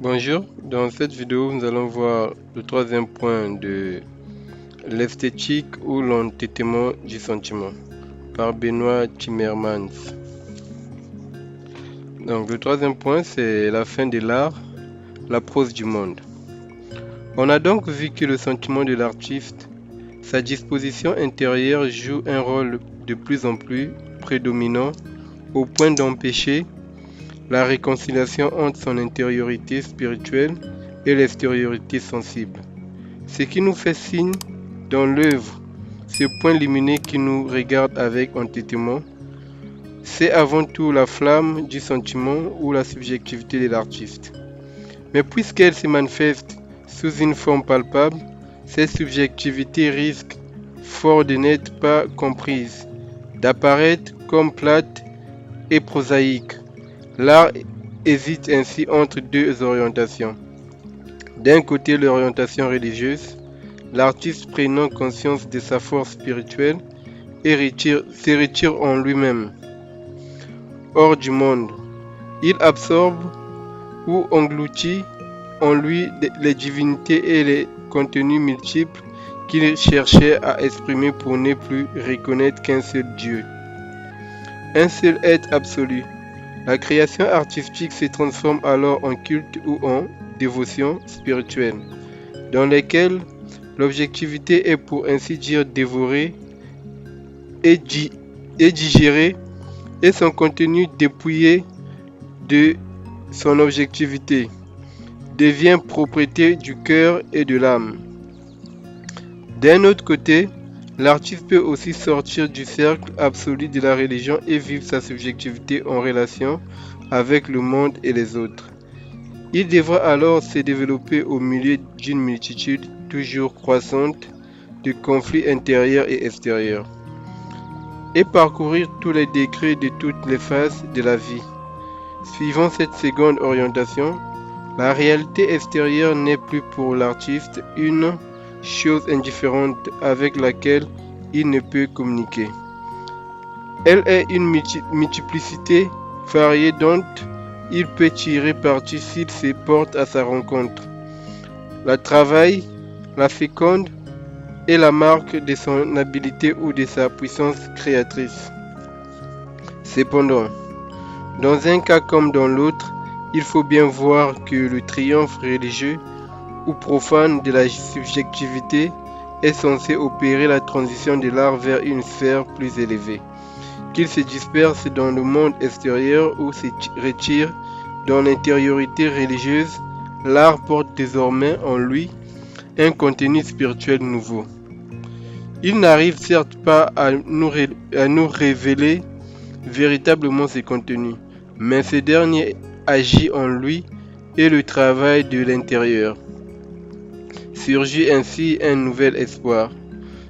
Bonjour, dans cette vidéo nous allons voir le troisième point de l'esthétique ou l'entêtement du sentiment par Benoît Timmermans. Donc le troisième point c'est la fin de l'art, la prose du monde. On a donc vu que le sentiment de l'artiste, sa disposition intérieure joue un rôle de plus en plus prédominant au point d'empêcher la réconciliation entre son intériorité spirituelle et l'extériorité sensible. Ce qui nous fait signe dans l'œuvre, ce point lumineux qui nous regarde avec entêtement, c'est avant tout la flamme du sentiment ou la subjectivité de l'artiste. Mais puisqu'elle se manifeste sous une forme palpable, cette subjectivité risque fort de n'être pas comprise, d'apparaître comme plate et prosaïque. L'art hésite ainsi entre deux orientations. D'un côté, l'orientation religieuse, l'artiste prenant conscience de sa force spirituelle et se retire en lui-même, hors du monde. Il absorbe ou engloutit en lui les divinités et les contenus multiples qu'il cherchait à exprimer pour ne plus reconnaître qu'un seul Dieu, un seul être absolu. La création artistique se transforme alors en culte ou en dévotion spirituelle, dans lesquelles l'objectivité est pour ainsi dire dévorée et digérée et son contenu dépouillé de son objectivité devient propriété du cœur et de l'âme. D'un autre côté, l'artiste peut aussi sortir du cercle absolu de la religion et vivre sa subjectivité en relation avec le monde et les autres. Il devra alors se développer au milieu d'une multitude toujours croissante de conflits intérieurs et extérieurs, et parcourir tous les degrés de toutes les phases de la vie. Suivant cette seconde orientation, la réalité extérieure n'est plus pour l'artiste une chose indifférente avec laquelle il ne peut communiquer. Elle est une multiplicité variée dont il peut tirer parti s'il se porte à sa rencontre. La travaille, la féconde est la marque de son habileté ou de sa puissance créatrice. Cependant, dans un cas comme dans l'autre, il faut bien voir que le triomphe religieux ou profane de la subjectivité est censé opérer la transition de l'art vers une sphère plus élevée, qu'il se disperse dans le monde extérieur ou se retire dans l'intériorité religieuse. L'art porte désormais en lui un contenu spirituel nouveau. Il n'arrive certes pas à nous révéler véritablement ce contenu, mais ce dernier agit en lui et le travail de l'intérieur. Surgit ainsi un nouvel espoir,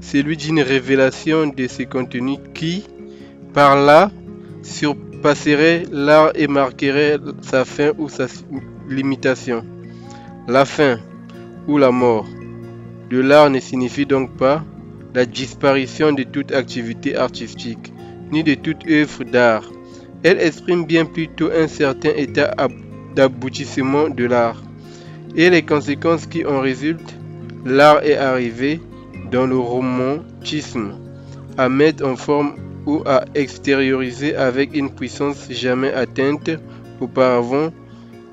celui d'une révélation de ce contenu qui, par là, surpasserait l'art et marquerait sa fin ou sa limitation. La fin ou la mort de l'art ne signifie donc pas la disparition de toute activité artistique, ni de toute œuvre d'art. Elle exprime bien plutôt un certain état d'aboutissement de l'art et les conséquences qui en résultent. L'art est arrivé, dans le romantisme, à mettre en forme ou à extérioriser avec une puissance jamais atteinte auparavant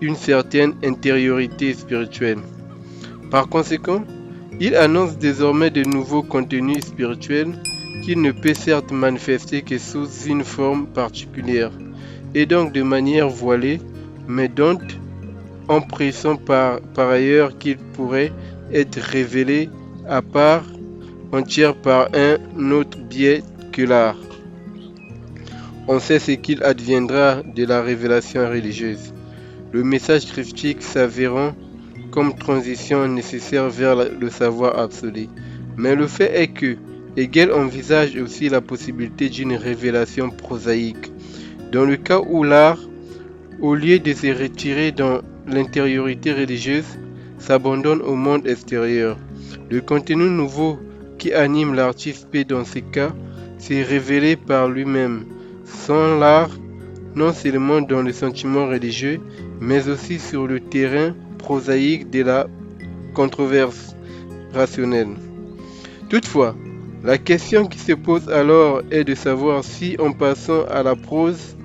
une certaine intériorité spirituelle. Par conséquent, il annonce désormais de nouveaux contenus spirituels qu'il ne peut certes manifester que sous une forme particulière, et donc de manière voilée, mais dont en pressant par ailleurs qu'il pourrait être révélé à part entière par un autre biais que l'art. On sait ce qu'il adviendra de la révélation religieuse, le message christique s'avérant comme transition nécessaire vers le savoir absolu. Mais le fait est que Hegel envisage aussi la possibilité d'une révélation prosaïque, dans le cas où l'art, au lieu de se retirer dans l'intériorité religieuse, s'abandonne au monde extérieur. Le contenu nouveau qui anime l'artiste peut dans ce cas se révéler par lui-même. Sans l'art, non seulement dans le sentiment religieux, mais aussi sur le terrain prosaïque de la controverse rationnelle. Toutefois, la question qui se pose alors est de savoir si, en passant à la prose,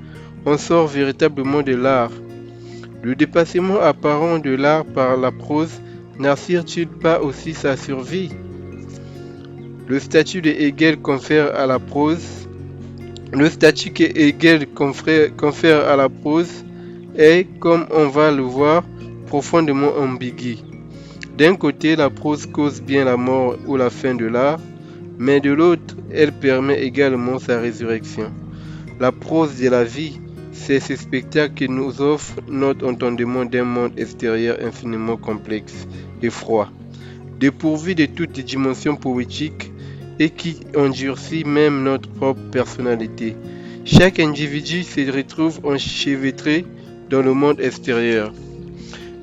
on sort véritablement de l'art. Le dépassement apparent de l'art par la prose n'assure-t-il pas aussi sa survie? Le statut de Hegel confère à la prose, le statut que Hegel confère à la prose est, comme on va le voir, profondément ambigu. D'un côté, la prose cause bien la mort ou la fin de l'art, mais de l'autre, elle permet également sa résurrection. La prose de la vie, c'est ce spectacle que nous offre notre entendement d'un monde extérieur infiniment complexe et froid, dépourvu de toute dimension poétique et qui endurcit même notre propre personnalité. Chaque individu se retrouve enchevêtré dans le monde extérieur,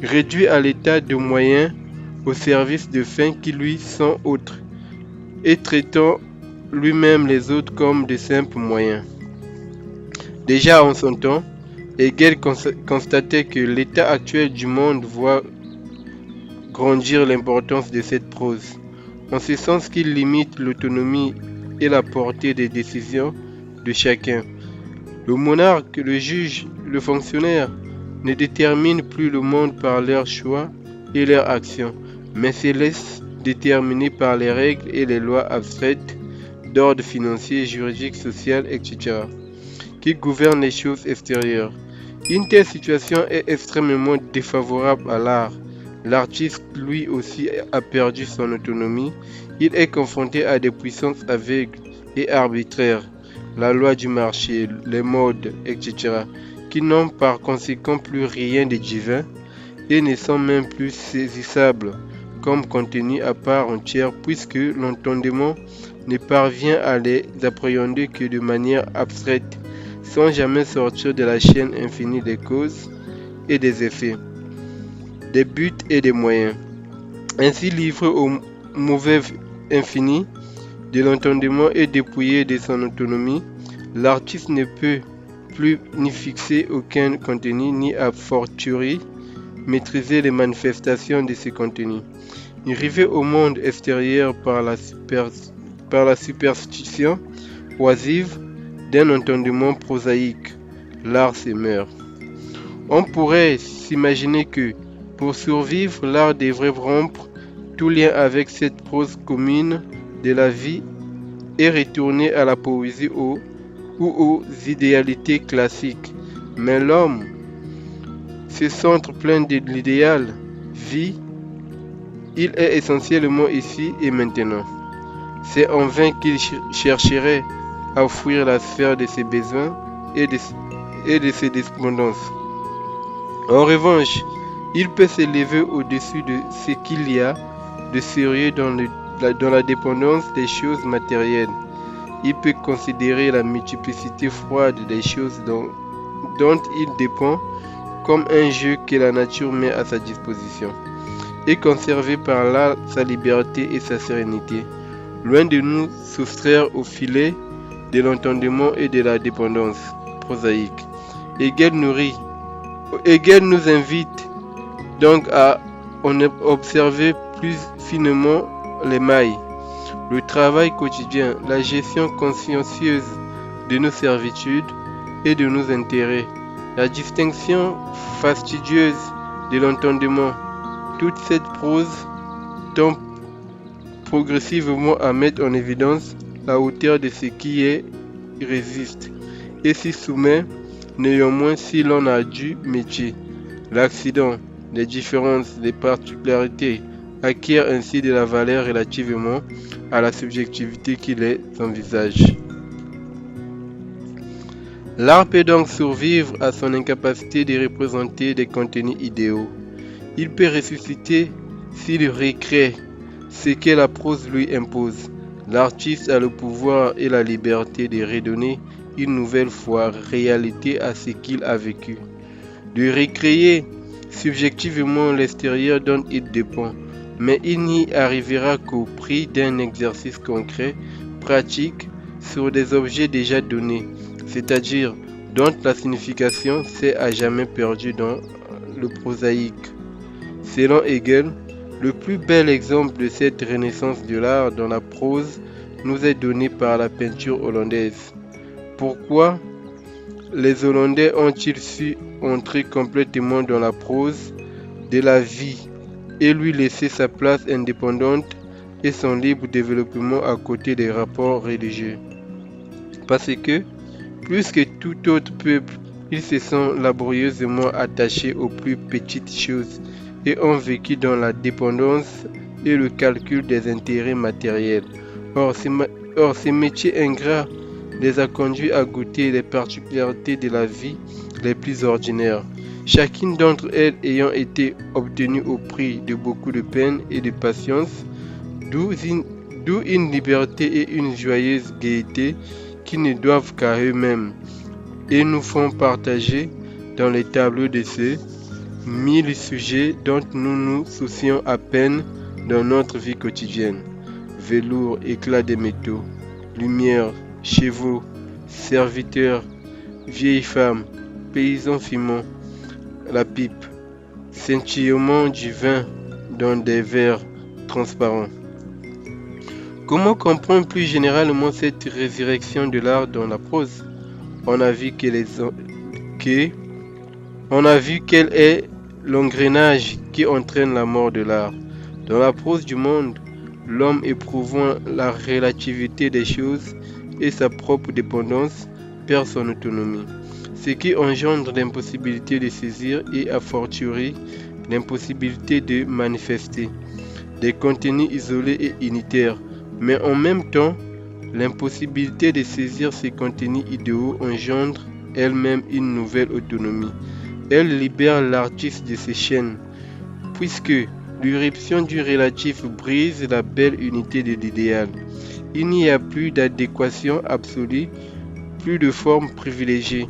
réduit à l'état de moyen au service de fins qui lui sont autres, et traitant lui-même les autres comme de simples moyens. Déjà en son temps, Hegel constatait que l'état actuel du monde voit grandir l'importance de cette prose, en ce sens qu'il limite l'autonomie et la portée des décisions de chacun. Le monarque, le juge, le fonctionnaire ne déterminent plus le monde par leurs choix et leurs actions, mais se laissent déterminer par les règles et les lois abstraites d'ordre financier, juridique, social, etc., qui gouvernent les choses extérieures. Une telle situation est extrêmement défavorable à l'art. L'artiste, lui aussi, a perdu son autonomie. Il est confronté à des puissances aveugles et arbitraires, la loi du marché, les modes, etc., qui n'ont par conséquent plus rien de divin et ne sont même plus saisissables comme contenu à part entière, puisque l'entendement ne parvient à les appréhender que de manière abstraite, sans jamais sortir de la chaîne infinie des causes et des effets, des buts et des moyens. Ainsi livré au mauvais infini de l'entendement et dépouillé de son autonomie, l'artiste ne peut plus ni fixer aucun contenu, ni a fortiori maîtriser les manifestations de ce contenu. Rivé au monde extérieur par la superstition oisive d'un entendement prosaïque, l'art se meurt. On pourrait s'imaginer que, pour survivre, l'art devrait rompre tout lien avec cette prose commune de la vie et retourner à la poésie ou aux idéalités classiques. Mais l'homme, ce centre plein de l'idéal, vit. Il est essentiellement ici et maintenant. C'est en vain qu'il chercherait à fuir la sphère de ses besoins et de ses dépendances. En revanche, il peut s'élever au-dessus de ce qu'il y a de sérieux dans la dépendance des choses matérielles. Il peut considérer la multiplicité froide des choses dont il dépend comme un jeu que la nature met à sa disposition, et conserver par là sa liberté et sa sérénité, loin de nous soustraire au filet de l'entendement et de la dépendance prosaïque. Hegel nous invite donc à en observer plus finement les mailles, le travail quotidien, la gestion consciencieuse de nos servitudes et de nos intérêts, la distinction fastidieuse de l'entendement. Toute cette prose tend progressivement à mettre en évidence la hauteur de ce qui est résiste et s'y soumet, néanmoins si l'on a du métier. L'accident, les différences, les particularités acquièrent ainsi de la valeur relativement à la subjectivité qui les envisage. L'art peut donc survivre à son incapacité de représenter des contenus idéaux. Il peut ressusciter s'il recrée ce que la prose lui impose. L'artiste a le pouvoir et la liberté de redonner une nouvelle fois réalité à ce qu'il a vécu, de recréer subjectivement l'extérieur dont il dépend, mais il n'y arrivera qu'au prix d'un exercice concret, pratique, sur des objets déjà donnés, c'est-à-dire dont la signification s'est à jamais perdue dans le prosaïque. Selon Hegel, le plus bel exemple de cette renaissance de l'art dans la prose nous est donné par la peinture hollandaise. Pourquoi les Hollandais ont-ils su entrer complètement dans la prose de la vie et lui laisser sa place indépendante et son libre développement à côté des rapports religieux? Parce que, plus que tout autre peuple, ils se sont laborieusement attachés aux plus petites choses et ont vécu dans la dépendance et le calcul des intérêts matériels. Or, ces métiers ingrats les a conduits à goûter les particularités de la vie les plus ordinaires, chacune d'entre elles ayant été obtenue au prix de beaucoup de peine et de patience, d'où une liberté et une joyeuse gaieté qui ne doivent qu'à eux-mêmes et nous font partager dans les tableaux de ces 1000 sujets dont nous nous soucions à peine dans notre vie quotidienne. Velours, éclat des métaux, lumière, chevaux, serviteurs, vieilles femmes, paysans fumant, la pipe, scintillement du vin dans des verres transparents. Comment comprendre plus généralement cette résurrection de l'art dans la prose? On a vu quel est l'engrenage qui entraîne la mort de l'art. Dans la prose du monde, l'homme éprouvant la relativité des choses et sa propre dépendance perd son autonomie, ce qui engendre l'impossibilité de saisir et a fortiori l'impossibilité de manifester des contenus isolés et unitaires, mais en même temps, l'impossibilité de saisir ces contenus idéaux engendre elle-même une nouvelle autonomie. Elle libère l'artiste de ses chaînes, puisque l'irruption du relatif brise la belle unité de l'idéal. Il n'y a plus d'adéquation absolue, plus de forme privilégiée.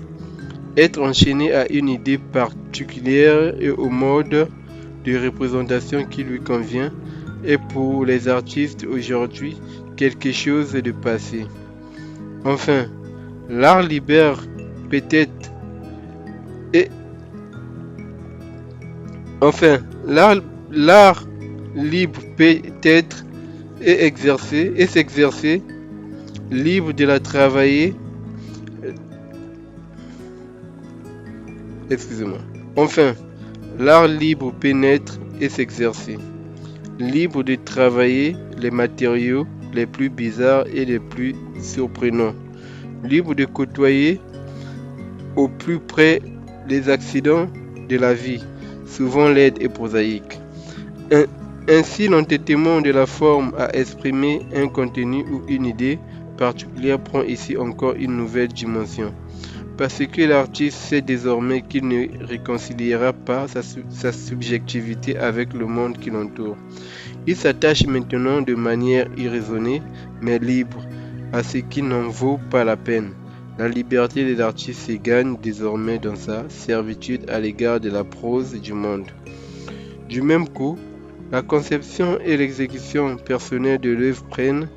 Être enchaîné à une idée particulière et au mode de représentation qui lui convient est pour les artistes aujourd'hui quelque chose de passé. Enfin, l'art libère peut-être et l'art libre peut être et s'exercer, libre de la travailler. Excusez-moi. Enfin, l'art libre peut naître et s'exercer, libre de travailler les matériaux les plus bizarres et les plus surprenants, libre de côtoyer au plus près les accidents de la vie, souvent laides et prosaïques. Ainsi, l'entêtement de la forme à exprimer un contenu ou une idée particulière prend ici encore une nouvelle dimension, parce que l'artiste sait désormais qu'il ne réconciliera pas sa subjectivité avec le monde qui l'entoure. Il s'attache maintenant de manière irraisonnée, mais libre, à ce qui n'en vaut pas la peine. La liberté de l'artiste se gagne désormais dans sa servitude à l'égard de la prose du monde. Du même coup, la conception et l'exécution personnelle de l'œuvre prennent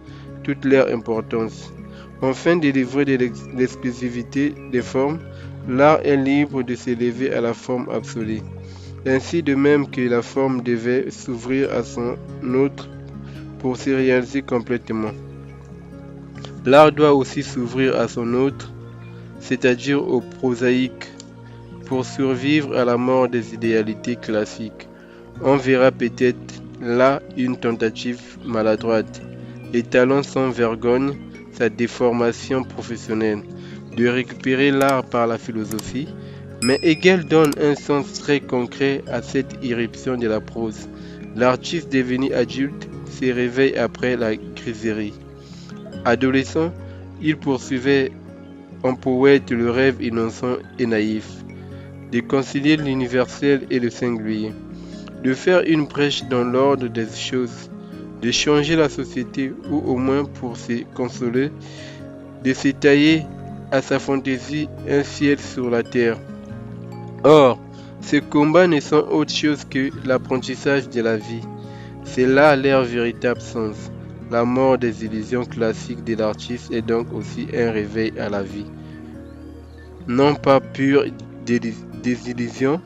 toute leur importance. Afin de livrer de l'exclusivité des formes, l'art est libre de s'élever à la forme absolue. Ainsi de même que la forme devait s'ouvrir à son autre pour se réaliser complètement. L'art doit aussi s'ouvrir à son autre, c'est-à-dire au prosaïque, pour survivre à la mort des idéalités classiques. On verra peut-être là une tentative maladroite, étalant sans vergogne sa déformation professionnelle, de récupérer l'art par la philosophie, mais Hegel donne un sens très concret à cette irruption de la prose. L'artiste devenu adulte se réveille après la griserie. Adolescent, il poursuivait en poète le rêve innocent et naïf, de concilier l'universel et le singulier, de faire une brèche dans l'ordre des choses, de changer la société ou au moins pour se consoler, de se tailler à sa fantaisie un ciel sur la terre. Or, ces combats ne sont autre chose que l'apprentissage de la vie. C'est là leur véritable sens. La mort des illusions classiques de l'artiste est donc aussi un réveil à la vie. non pas pure désillusion,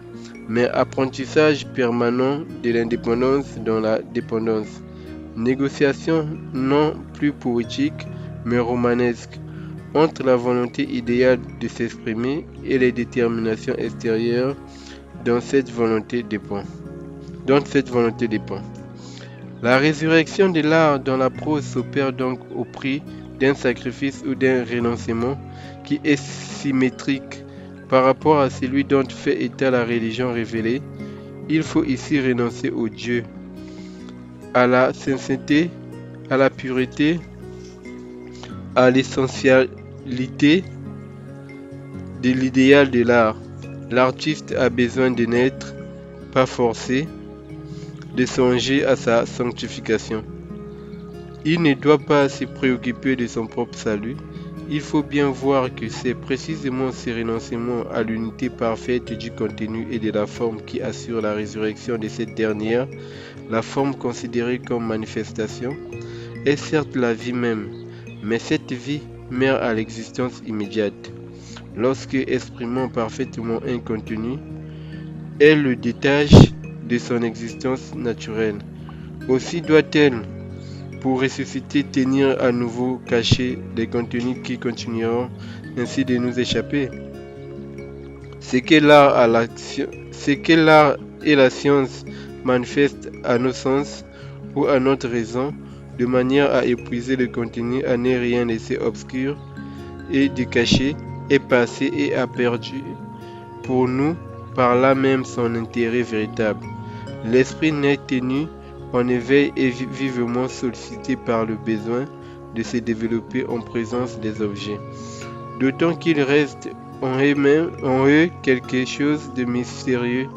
mais apprentissage permanent de l'indépendance dans la dépendance. Négociation non plus poétique, mais romanesque, entre la volonté idéale de s'exprimer et les déterminations extérieures dont cette volonté dépend. La résurrection de l'art dans la prose s'opère donc au prix d'un sacrifice ou d'un renoncement qui est symétrique par rapport à celui dont fait état la religion révélée. Il faut ici renoncer au Dieu, à la sincérité, à la pureté, à l'essentialité de l'idéal de l'art. L'artiste a besoin de n'être pas forcé de songer à sa sanctification. Il ne doit pas se préoccuper de son propre salut. Il faut bien voir que c'est précisément ce renoncement à l'unité parfaite du contenu et de la forme qui assure la résurrection de cette dernière. La forme considérée comme manifestation est certes la vie même, mais cette vie mère à l'existence immédiate. Lorsque, exprimant parfaitement un contenu, elle le détache de son existence naturelle. Aussi doit-elle, pour ressusciter, tenir à nouveau cachés des contenus qui continueront ainsi de nous échapper. C'est que l'art et la science manifestent à nos sens ou à notre raison, de manière à épuiser le contenu, à ne rien laisser obscur et de cacher, est passé et a perdu pour nous par là même son intérêt véritable. L'esprit n'est tenu en éveil et vivement sollicité par le besoin de se développer en présence des objets, d'autant qu'il reste en eux quelque chose de mystérieux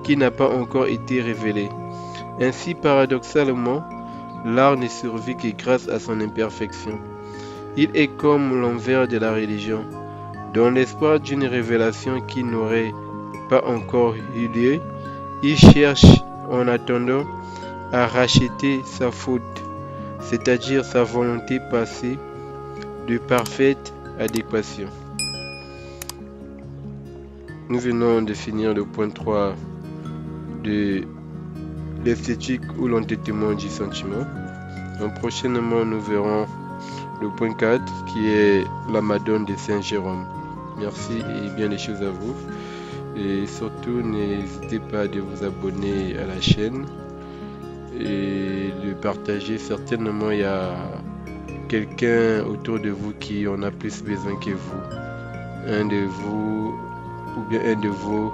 qui n'a pas encore été révélé. Ainsi, paradoxalement, l'art ne survit que grâce à son imperfection. Il est comme l'envers de la religion, dans l'espoir d'une révélation qui n'aurait pas encore eu lieu. Il cherche en attendant à racheter sa faute, c'est-à-dire sa volonté passée de parfaite adéquation. Nous venons de finir le point 3 de l'esthétique ou l'entêtement du sentiment. Donc prochainement, nous verrons le point 4 qui est la Madone de Saint Jérôme. Merci et bien des choses à vous. Et surtout, n'hésitez pas de vous abonner à la chaîne et de partager. Certainement, il y a quelqu'un autour de vous qui en a plus besoin que vous. Un de vous ou bien un de vos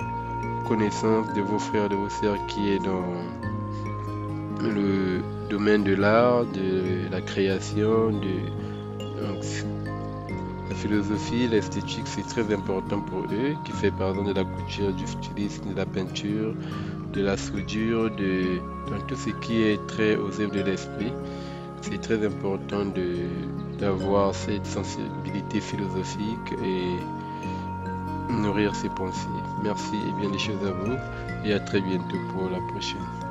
connaissances, de vos frères, de vos sœurs qui est dans le domaine de l'art, de la création, donc, la philosophie, l'esthétique, c'est très important pour eux, qui fait par exemple de la couture, du stylisme, de la peinture, de la soudure, donc tout ce qui est trait aux œuvres de l'esprit. C'est très important d'avoir cette sensibilité philosophique et nourrir ses pensées. Merci et bien des choses à vous et à très bientôt pour la prochaine.